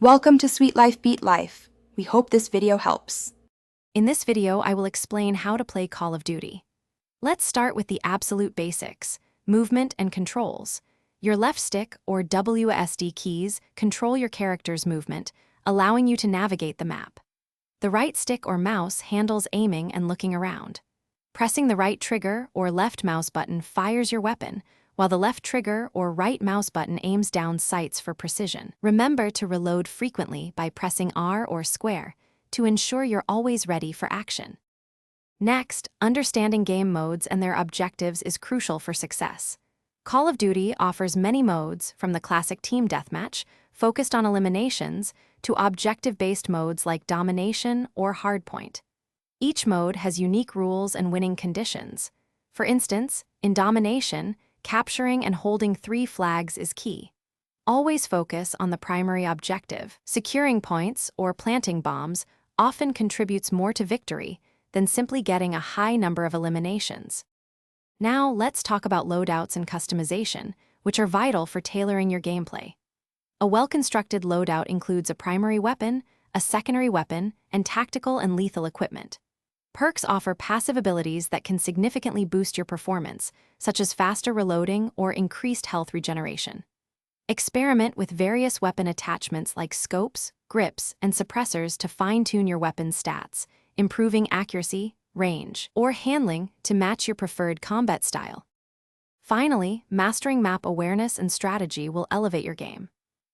Welcome to Sweet Life Beat Life. We hope this video helps. In this video, I will explain how to play Call of Duty. Let's start with the absolute basics, movement and controls. Your left stick, or WSD keys, control your character's movement, allowing you to navigate the map. The right stick or mouse handles aiming and looking around. Pressing the right trigger or left mouse button fires your weapon, while the left trigger or right mouse button aims down sights for precision. Remember to reload frequently by pressing R or square to ensure you're always ready for action. Next, understanding game modes and their objectives is crucial for success. Call of Duty offers many modes, from the classic team deathmatch, focused on eliminations, to objective-based modes like domination or hardpoint. Each mode has unique rules and winning conditions. For instance, in domination, capturing and holding 3 flags is key. Always focus on the primary objective. Securing points or planting bombs often contributes more to victory than simply getting a high number of eliminations. Now let's talk about loadouts and customization, which are vital for tailoring your gameplay. A well-constructed loadout includes a primary weapon, a secondary weapon, and tactical and lethal equipment. Perks offer passive abilities that can significantly boost your performance, such as faster reloading or increased health regeneration. Experiment with various weapon attachments like scopes, grips, and suppressors to fine-tune your weapon's stats, improving accuracy, range, or handling to match your preferred combat style. Finally, mastering map awareness and strategy will elevate your game.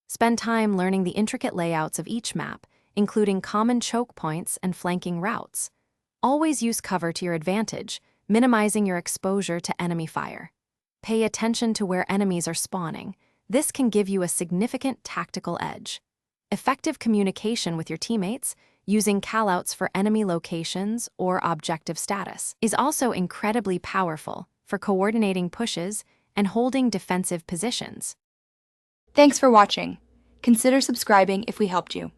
Spend time learning the intricate layouts of each map, including common choke points and flanking routes. Always use cover to your advantage, minimizing your exposure to enemy fire. Pay attention to where enemies are spawning. This can give you a significant tactical edge. Effective communication with your teammates, using callouts for enemy locations or objective status, is also incredibly powerful for coordinating pushes and holding defensive positions. Thanks for watching. Consider subscribing if we helped you.